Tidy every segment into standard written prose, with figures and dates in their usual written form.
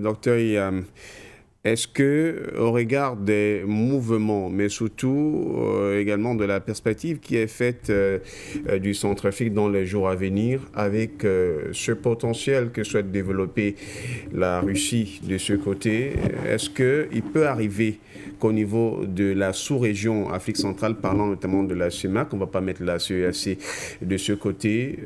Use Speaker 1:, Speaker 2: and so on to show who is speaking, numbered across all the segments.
Speaker 1: docteur Yam, est-ce que, au regard des mouvements, mais surtout également de la perspective qui est faite du Centrafrique dans les jours à venir, avec ce potentiel que souhaite développer la Russie de ce côté, est-ce qu'il peut arriver qu'au niveau de la sous-région Afrique centrale, parlant notamment de la CEMAC, on ne va pas mettre la CEAC de ce côté,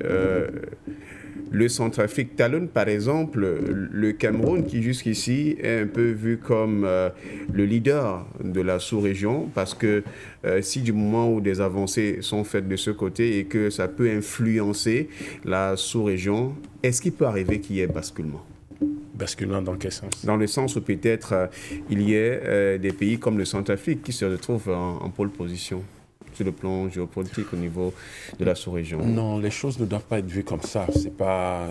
Speaker 1: le Centrafrique talonne par exemple le Cameroun qui jusqu'ici est un peu vu comme le leader de la sous-région parce que si du moment où des avancées sont faites de ce côté et que ça peut influencer la sous-région, est-ce qu'il peut arriver qu'il y ait basculement?
Speaker 2: Basculement dans quel sens?
Speaker 1: Dans le sens où peut-être il y ait des pays comme le Centrafrique qui se retrouvent en pôle position sur le plan géopolitique au niveau de la sous-région.
Speaker 2: Non, les choses ne doivent pas être vues comme ça. C'est pas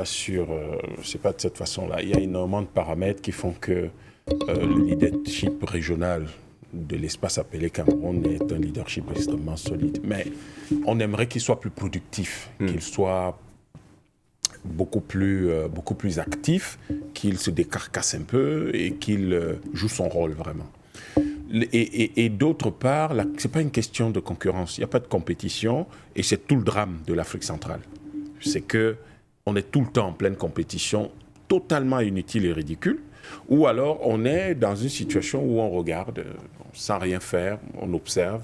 Speaker 2: sûr, c'est pas de cette façon-là. Il y a énormément de paramètres qui font que le leadership régional de l'espace appelé Cameroun est un leadership extrêmement solide. Mais on aimerait qu'il soit plus productif, qu'il soit beaucoup plus actif, qu'il se décarcasse un peu et qu'il joue son rôle vraiment. Et d'autre part, ce n'est pas une question de concurrence. Il n'y a pas de compétition et c'est tout le drame de l'Afrique centrale. C'est qu'on est tout le temps en pleine compétition, totalement inutile et ridicule, ou alors on est dans une situation où on regarde sans rien faire, on observe,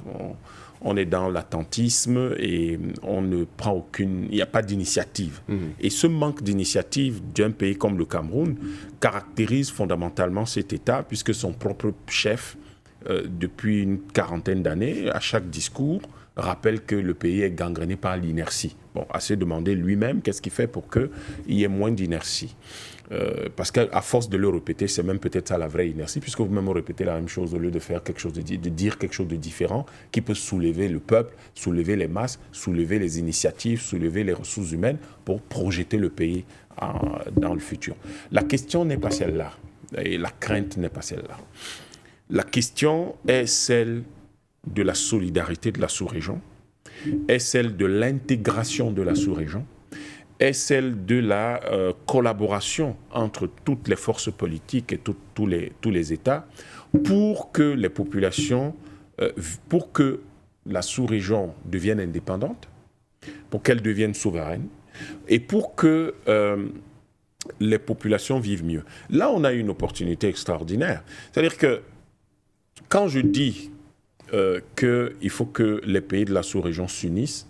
Speaker 2: on est dans l'attentisme et on ne prend aucune... Il n'y a pas d'initiative. Et ce manque d'initiative d'un pays comme le Cameroun caractérise fondamentalement cet État puisque son propre chef, depuis une quarantaine d'années, à chaque discours, rappelle que le pays est gangréné par l'inertie. Bon, à se demander lui-même qu'est-ce qu'il fait pour qu'il y ait moins d'inertie. Parce qu'à force de le répéter, c'est même peut-être ça la vraie inertie, puisque vous-même répétez la même chose au lieu de faire quelque chose de dire quelque chose de différent qui peut soulever le peuple, soulever les masses, soulever les initiatives, soulever les ressources humaines pour projeter le pays dans le futur. La question n'est pas celle-là, et la crainte n'est pas celle-là. La question est celle de la solidarité de la sous-région, est celle de l'intégration de la sous-région, est celle de la collaboration entre toutes les forces politiques et tous les États pour que les populations, pour que la sous-région devienne indépendante, pour qu'elle devienne souveraine et pour que les populations vivent mieux. Là, on a une opportunité extraordinaire. C'est-à-dire que quand je dis qu'il faut que les pays de la sous-région s'unissent,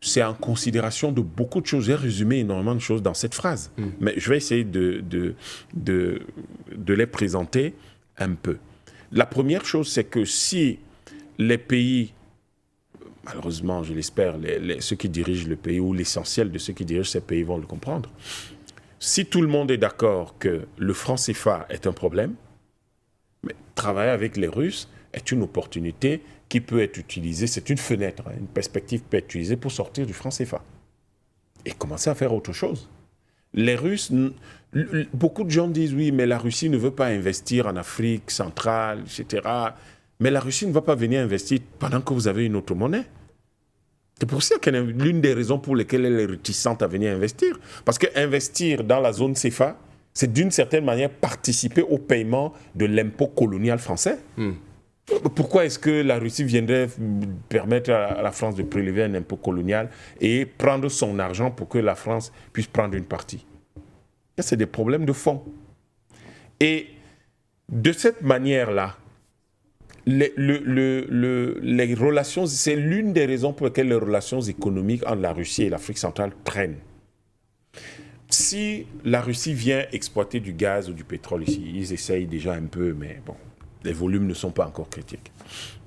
Speaker 2: c'est en considération de beaucoup de choses. J'ai résumé énormément de choses dans cette phrase, mais je vais essayer de les présenter un peu. La première chose, c'est que si les pays, malheureusement, je l'espère, ceux qui dirigent le pays ou l'essentiel de ceux qui dirigent ces pays vont le comprendre, si tout le monde est d'accord que le franc CFA est un problème, mais travailler avec les Russes est une opportunité qui peut être utilisée, c'est une fenêtre, une perspective peut être utilisée pour sortir du franc CFA et commencer à faire autre chose. Les Russes, beaucoup de gens disent oui, mais la Russie ne veut pas investir en Afrique centrale, etc. Mais la Russie ne va pas venir investir pendant que vous avez une autre monnaie. C'est pour ça que l'une des raisons pour lesquelles elle est réticente à venir investir. Parce qu'investir dans la zone CFA, c'est d'une certaine manière participer au paiement de l'impôt colonial français. Pourquoi est-ce que la Russie viendrait permettre à la France de prélever un impôt colonial et prendre son argent pour que la France puisse prendre une partie? Ça, c'est des problèmes de fond. Et de cette manière-là, les relations, c'est l'une des raisons pour lesquelles les relations économiques entre la Russie et l'Afrique centrale traînent. Si la Russie vient exploiter du gaz ou du pétrole ici, ils essayent déjà un peu, mais bon, les volumes ne sont pas encore critiques,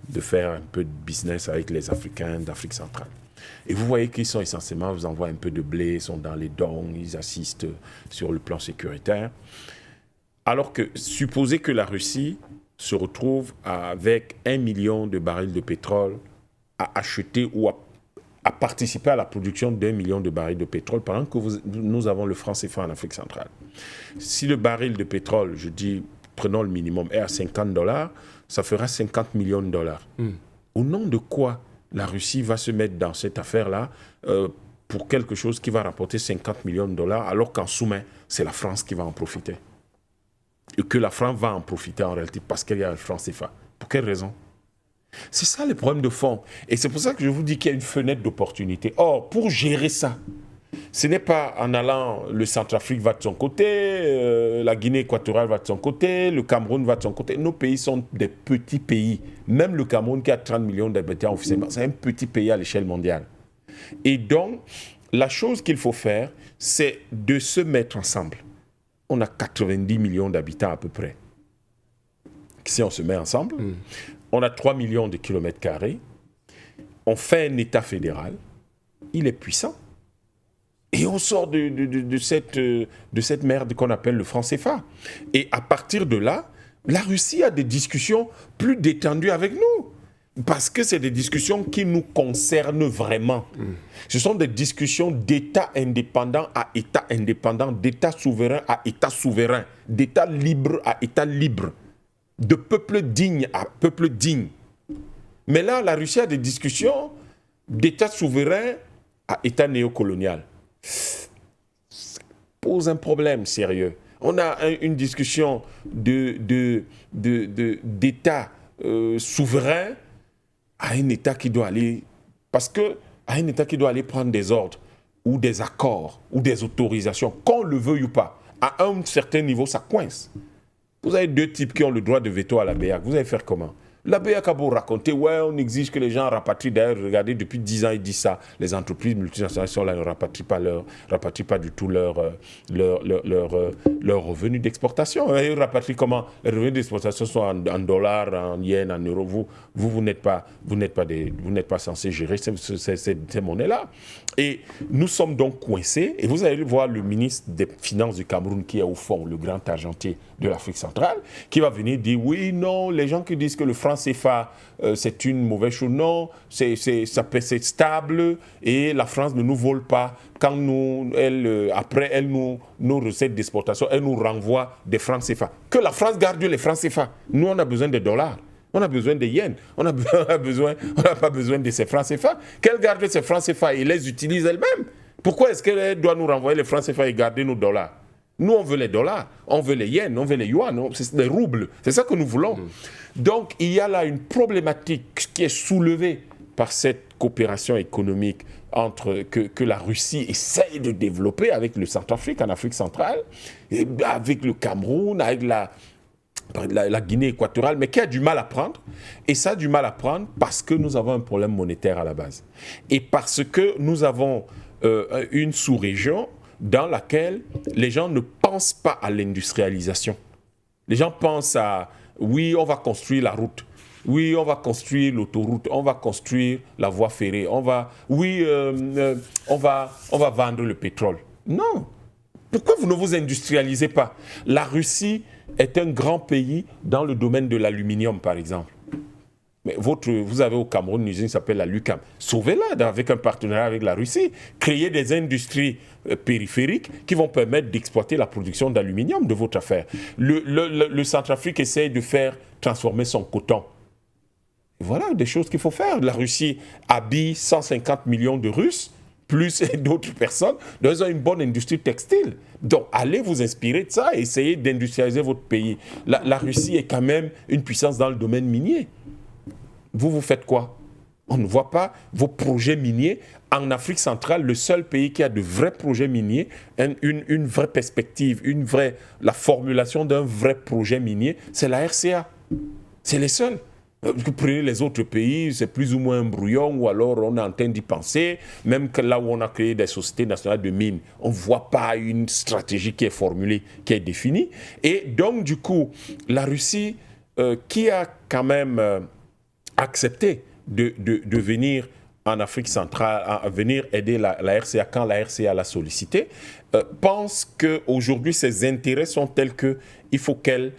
Speaker 2: de faire un peu de business avec les Africains d'Afrique centrale. Et vous voyez qu'ils sont essentiellement, vous envoient un peu de blé, ils sont dans les dons, ils assistent sur le plan sécuritaire. Alors que, supposez que la Russie se retrouve avec 1 million de barils de pétrole à acheter ou à participer à la production d'1 million de barils de pétrole pendant que nous avons le franc CFA en Afrique centrale. Si le baril de pétrole, je dis, prenons le minimum, est à $50, ça fera 50 millions de dollars. Au nom de quoi la Russie va se mettre dans cette affaire-là pour quelque chose qui va rapporter 50 millions de dollars alors qu'en sous-main, c'est la France qui va en profiter? et que la France va en profiter en réalité parce qu'il y a le franc CFA. Pour quelle raison? C'est ça le problème de fond. Et c'est pour ça que je vous dis qu'il y a une fenêtre d'opportunité. Or, pour gérer ça, ce n'est pas en allant, le Centrafrique va de son côté, la Guinée équatoriale va de son côté, le Cameroun va de son côté. Nos pays sont des petits pays. Même le Cameroun qui a 30 millions d'habitants officiellement, c'est un petit pays à l'échelle mondiale. Et donc, la chose qu'il faut faire, c'est de se mettre ensemble. On a 90 millions d'habitants à peu près. Si on se met ensemble, on a 3 millions de kilomètres carrés, on fait un État fédéral, il est puissant. Et on sort de cette merde qu'on appelle le franc CFA. Et à partir de là, la Russie a des discussions plus détendues avec nous. Parce que c'est des discussions qui nous concernent vraiment. Ce sont des discussions d'État indépendant à État indépendant, d'État souverain à État souverain, d'État libre à État libre, de peuple digne à peuple digne. Mais là, la Russie a des discussions d'État souverain à État néocolonial. Ça pose un problème sérieux. On a une discussion d'État souverain à un État qui doit aller... Parce que à un État qui doit aller prendre des ordres ou des accords ou des autorisations, qu'on le veuille ou pas, à un certain niveau, ça coince. Vous avez deux types qui ont le droit de veto à la BEAC. Vous allez faire comment? La BEAC a beau raconter, ouais, on exige que les gens rapatrient. D'ailleurs, regardez, depuis 10 ans, ils disent ça. Les entreprises multinationales sont là, ne rapatrient pas du tout leurs revenus d'exportation. Ils rapatrient comment? Les revenus d'exportation sont en dollars, en yens, en euros. Vous n'êtes pas censé gérer ces monnaies-là. Et nous sommes donc coincés. Et vous allez voir le ministre des Finances du Cameroun, qui est au fond le grand argentier de l'Afrique centrale, qui va venir dire, oui, non, les gens qui disent que le franc CFA, c'est une mauvaise chose. Non, c'est stable et la France ne nous vole pas. Quand après, elle nos recettes d'exportation, elle nous renvoie des francs CFA. Que la France garde les francs CFA. Nous, on a besoin des dollars. On a besoin des yens. On n'a pas besoin de ces francs CFA. Qu'elle garde ces francs CFA et les utilise elle-même. Pourquoi est-ce qu'elle doit nous renvoyer les francs CFA et garder nos dollars? Nous, on veut les dollars, on veut les yens, on veut les yuan, c'est les roubles. C'est ça que nous voulons. Donc, il y a là une problématique qui est soulevée par cette coopération économique que la Russie essaye de développer avec le Centrafrique, en Afrique centrale, et avec le Cameroun, avec la Guinée équatoriale, mais qui a du mal à prendre. Et ça a du mal à prendre parce que nous avons un problème monétaire à la base. Et parce que nous avons une sous-région dans laquelle les gens ne pensent pas à l'industrialisation. Les gens pensent à, oui, on va construire la route, oui, on va construire l'autoroute, on va construire la voie ferrée, on va vendre le pétrole. Non. Pourquoi vous ne vous industrialisez pas? La Russie est un grand pays dans le domaine de l'aluminium, par exemple. Mais vous avez au Cameroun une usine qui s'appelle la Lucam. Sauvez-la avec un partenariat avec la Russie. Créez des industries périphériques qui vont permettre d'exploiter la production d'aluminium de votre affaire. Le Centrafrique essaie de faire transformer son coton. Voilà des choses qu'il faut faire. La Russie habille 150 millions de Russes, plus d'autres personnes. Donc, ils ont une bonne industrie textile. Donc, allez vous inspirer de ça et essayez d'industrialiser votre pays. La Russie est quand même une puissance dans le domaine minier. Vous faites quoi? On ne voit pas vos projets miniers. En Afrique centrale, le seul pays qui a de vrais projets miniers, une vraie perspective, la formulation d'un vrai projet minier, c'est la RCA. C'est les seuls. Vous prenez les autres pays, c'est plus ou moins un brouillon, ou alors on est en train d'y penser, même que là où on a créé des sociétés nationales de mines, on ne voit pas une stratégie qui est formulée, qui est définie. Et donc, du coup, la Russie, qui a quand même accepté de venir en Afrique centrale, à venir aider la RCA quand la RCA l'a sollicité, pense qu'aujourd'hui, ses intérêts sont tels qu'il faut qu'elle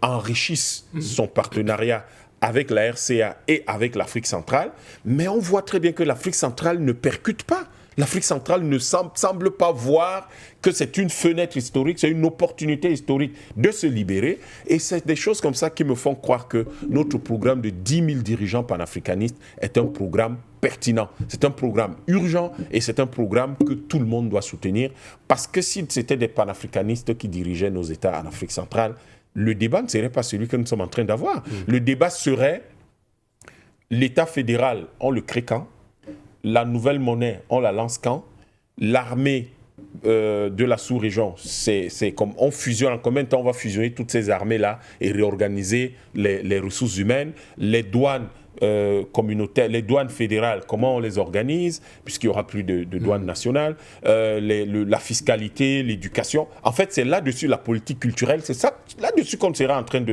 Speaker 2: enrichisse son partenariat avec la RCA et avec l'Afrique centrale, mais on voit très bien que l'Afrique centrale ne percute pas L'Afrique centrale ne semble pas voir que c'est une fenêtre historique, c'est une opportunité historique de se libérer. Et c'est des choses comme ça qui me font croire que notre programme de 10 000 dirigeants panafricanistes est un programme pertinent. C'est un programme urgent et c'est un programme que tout le monde doit soutenir. Parce que si c'était des panafricanistes qui dirigeaient nos États en Afrique centrale, le débat ne serait pas celui que nous sommes en train d'avoir. Le débat serait l'État fédéral, on le crée quand ? La nouvelle monnaie, on la lance quand? L'armée de la sous-région, c'est comme on fusionne. En combien de temps on va fusionner toutes ces armées-là et réorganiser les ressources humaines, les douanes communautaires, les douanes fédérales, comment on les organise, puisqu'il n'y aura plus de douane nationale, la fiscalité, l'éducation. En fait, c'est là-dessus la politique culturelle, c'est ça, là-dessus qu'on sera en train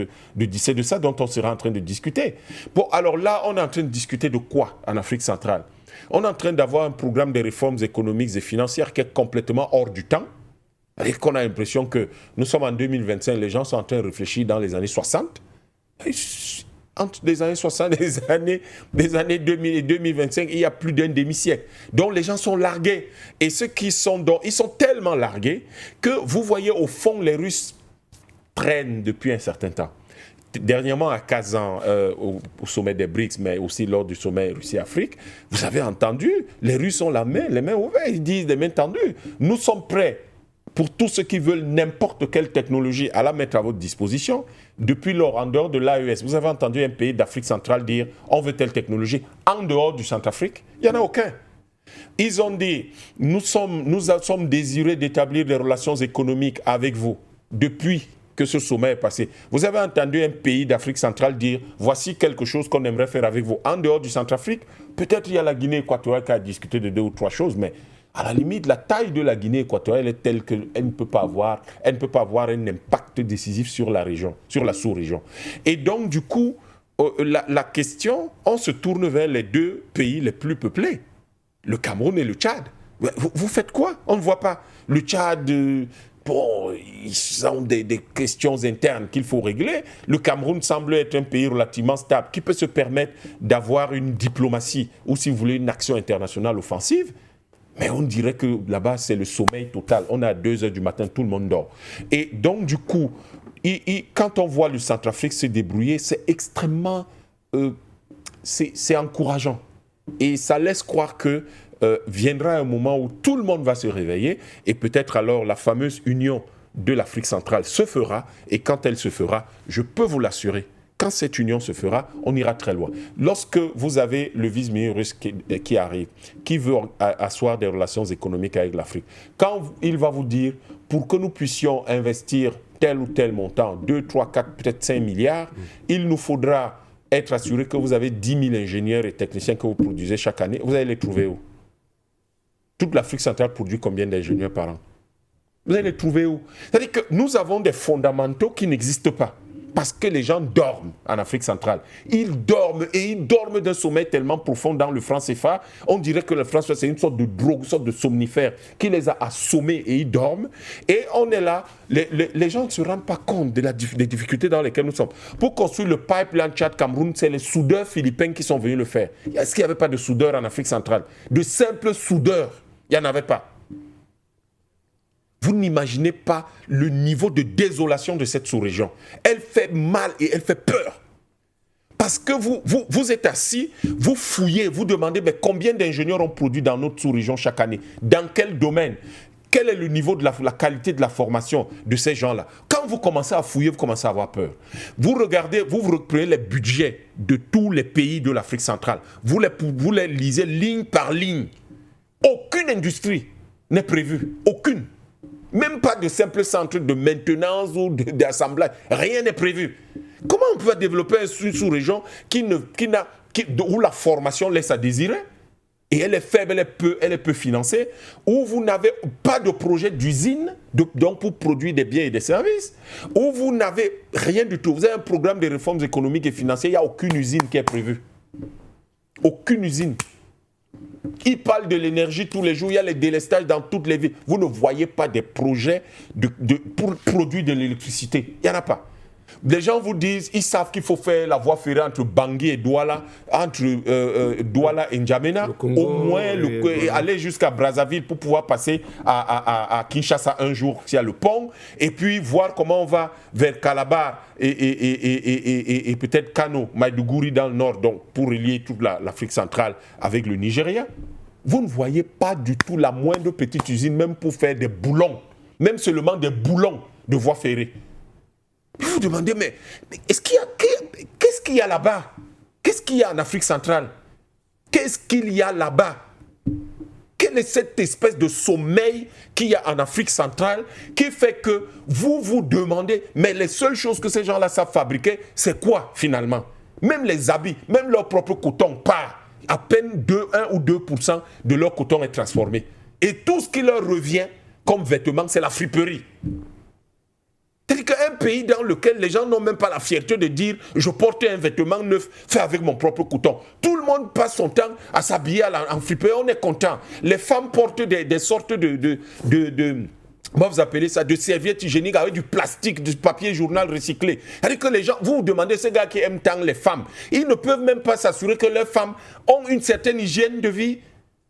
Speaker 2: c'est de ça dont on sera en train de discuter. Bon, alors là, on est en train de discuter de quoi en Afrique centrale? On est en train d'avoir un programme de réformes économiques et financières qui est complètement hors du temps. Et qu'on a l'impression que nous sommes en 2025, les gens sont en train de réfléchir dans les années 60. Entre les années 60 et les années 2000 et 2025, il y a plus d'un demi-siècle. Donc les gens sont largués. Et ceux qui sont ils sont tellement largués que vous voyez au fond les Russes traînent depuis un certain temps. Dernièrement à Kazan, au sommet des BRICS, mais aussi lors du sommet Russie-Afrique, vous avez entendu, les Russes ont les mains ouvertes, ils disent les mains tendues. Nous sommes prêts pour tous ceux qui veulent n'importe quelle technologie à la mettre à votre disposition. Depuis lors, en dehors de l'AES, vous avez entendu un pays d'Afrique centrale dire on veut telle technologie. En dehors du Centrafrique, il n'y en a aucun. Ils ont dit nous sommes désirés d'établir des relations économiques avec vous depuis que ce sommet est passé. Vous avez entendu un pays d'Afrique centrale dire voici quelque chose qu'on aimerait faire avec vous. En dehors du Centrafrique, peut-être il y a la Guinée équatoriale qui a discuté de 2 ou 3 choses, mais à la limite, la taille de la Guinée équatoriale est telle qu'elle ne peut pas avoir un impact décisif sur la région, sur la sous-région. Et donc, du coup, la question, on se tourne vers les 2 pays les plus peuplés, le Cameroun et le Tchad. Vous faites quoi? On ne voit pas. Le Tchad... Bon, ils ont des questions internes qu'il faut régler. Le Cameroun semble être un pays relativement stable qui peut se permettre d'avoir une diplomatie ou, si vous voulez, une action internationale offensive. Mais on dirait que là-bas, c'est le sommeil total. On est à 2 heures du matin, tout le monde dort. Et donc, du coup, quand on voit le Centrafrique se débrouiller, c'est extrêmement... c'est encourageant. Et ça laisse croire que viendra un moment où tout le monde va se réveiller et peut-être alors la fameuse union de l'Afrique centrale se fera, et quand elle se fera, je peux vous l'assurer, quand cette union se fera, on ira très loin. Lorsque vous avez le vice-ministre russe qui arrive, qui veut asseoir des relations économiques avec l'Afrique, quand il va vous dire, pour que nous puissions investir tel ou tel montant, 2, 3, 4, peut-être 5 milliards, il nous faudra être assuré que vous avez 10 000 ingénieurs et techniciens que vous produisez chaque année. Vous allez les trouver où? Toute l'Afrique centrale produit combien d'ingénieurs par an? Vous allez les trouver où? C'est-à-dire que nous avons des fondamentaux qui n'existent pas. Parce que les gens dorment en Afrique centrale. Ils dorment, et ils dorment d'un sommeil tellement profond dans le franc CFA. On dirait que le franc CFA, c'est une sorte de drogue, une sorte de somnifère qui les a assommés et ils dorment. Et on est là, les gens ne se rendent pas compte des difficultés dans lesquelles nous sommes. Pour construire le pipeline Tchad-Cameroun, c'est les soudeurs philippins qui sont venus le faire. Est-ce qu'il n'y avait pas de soudeurs en Afrique centrale? De simples soudeurs, il n'y en avait pas. Vous n'imaginez pas le niveau de désolation de cette sous-région. Elle fait mal et elle fait peur. Parce que vous êtes assis, vous fouillez, vous demandez mais combien d'ingénieurs ont produit dans notre sous-région chaque année? Dans quel domaine? Quel est le niveau de la qualité de la formation de ces gens-là? Quand vous commencez à fouiller, vous commencez à avoir peur. Vous regardez, vous reprenez les budgets de tous les pays de l'Afrique centrale. Vous les lisez ligne par ligne. Aucune industrie n'est prévue. Aucune. Même pas de simple centre de maintenance ou d'assemblage. Rien n'est prévu. Comment on peut développer une sous-région où la formation laisse à désirer? Et elle est faible, elle est peu financée, où vous n'avez pas de projet d'usine donc pour produire des biens et des services, où vous n'avez rien du tout. Vous avez un programme de réformes économiques et financières, il n'y a aucune usine qui est prévue. Aucune usine. Ils parlent de l'énergie tous les jours, il y a les délestages dans toutes les villes. Vous ne voyez pas des projets pour produire de l'électricité. Il n'y en a pas. Les gens vous disent, ils savent qu'il faut faire la voie ferrée entre Bangui et Douala, entre Douala et N'Djamena,
Speaker 1: Congo,
Speaker 2: au moins et aller jusqu'à Brazzaville pour pouvoir passer à Kinshasa un jour s'il y a le pont, et puis voir comment on va vers Calabar et peut-être Kano, Maïdougouri dans le nord, donc pour relier toute l'Afrique centrale avec le Nigeria. Vous ne voyez pas du tout la moindre petite usine, même pour faire des boulons, même seulement des boulons de voie ferrée. Vous vous demandez, mais qu'est-ce qu'il y a là-bas? Qu'est-ce qu'il y a en Afrique centrale? Qu'est-ce qu'il y a là-bas? Quelle est cette espèce de sommeil qu'il y a en Afrique centrale qui fait que vous vous demandez, mais les seules choses que ces gens-là savent fabriquer, c'est quoi finalement? Même les habits, même leur propre coton part. À peine 1 ou 2% de leur coton est transformé. Et tout ce qui leur revient comme vêtements, c'est la friperie. C'est-à-dire qu'un pays dans lequel les gens n'ont même pas la fierté de dire « je porte un vêtement neuf fait avec mon propre coton ». Tout le monde passe son temps à s'habiller en friperie, on est content. Les femmes portent des sortes comment vous appelez ça, de serviettes hygiéniques avec du plastique, du papier journal recyclé. C'est-à-dire que les gens, vous demandez, ces gars qui aiment tant les femmes, ils ne peuvent même pas s'assurer que leurs femmes ont une certaine hygiène de vie,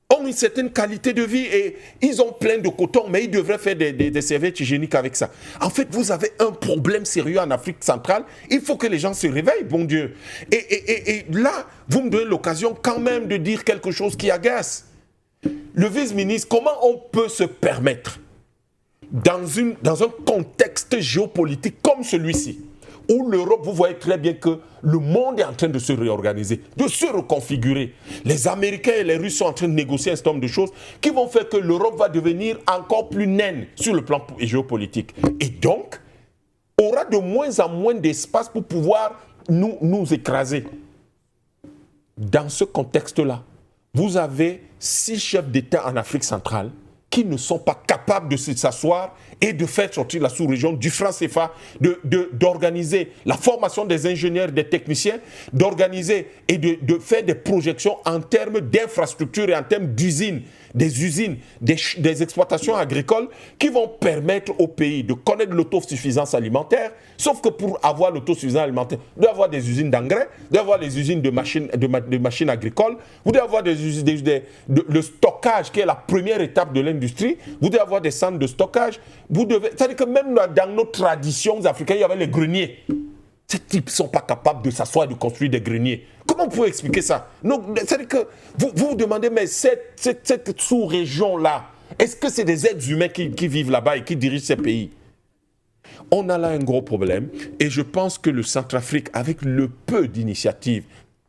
Speaker 2: ont une certaine qualité de vie et ils ont plein de coton, mais ils devraient faire des serviettes hygiéniques avec ça. En fait, vous avez un problème sérieux en Afrique centrale. Il faut que les gens se réveillent, bon Dieu. Et là, vous me donnez l'occasion quand même de dire quelque chose qui agace. Le vice-ministre, comment on peut se permettre, dans un contexte géopolitique comme celui-ci, où l'Europe, vous voyez très bien que le monde est en train de se réorganiser, de se reconfigurer. Les Américains et les Russes sont en train de négocier un certain nombre de choses qui vont faire que l'Europe va devenir encore plus naine sur le plan géopolitique. Et donc, aura de moins en moins d'espace pour pouvoir nous écraser. Dans ce contexte-là, vous avez 6 chefs d'État en Afrique centrale qui ne sont pas capables de s'asseoir et de faire sortir la sous-région du franc CFA, d'organiser la formation des ingénieurs, des techniciens, d'organiser et de faire des projections en termes d'infrastructures et en termes d'usines, des exploitations agricoles qui vont permettre au pays de connaître l'autosuffisance alimentaire, sauf que pour avoir l'autosuffisance alimentaire, vous devez avoir des usines d'engrais, vous devez avoir des usines de machines agricoles, vous devez avoir le stockage qui est la première étape de l'industrie, vous devez avoir des centres de stockage, c'est-à-dire que même dans nos traditions africaines, il y avait les greniers. Ces types ne sont pas capables de s'asseoir et de construire des greniers. Comment vous pouvez expliquer ça? C'est-à-dire que vous vous demandez, mais cette sous-région-là, est-ce que c'est des êtres humains qui vivent là-bas et qui dirigent ces pays? On a là un gros problème et je pense que le Centrafrique, avec le peu d'initiatives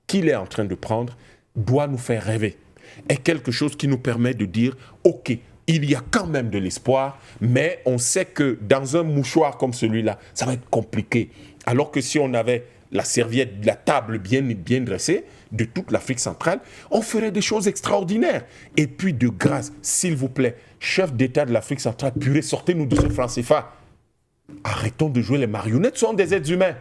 Speaker 2: qu'il est en train de prendre, doit nous faire rêver. Est quelque chose qui nous permet de dire, ok, il y a quand même de l'espoir, mais on sait que dans un mouchoir comme celui-là, ça va être compliqué. Alors que si on avait la serviette de la table bien dressée de toute l'Afrique centrale, on ferait des choses extraordinaires. Et puis de grâce, s'il vous plaît, chef d'État de l'Afrique centrale, purée, sortez-nous de ce franc CFA. Arrêtons de jouer les marionnettes, ce sont des êtres humains.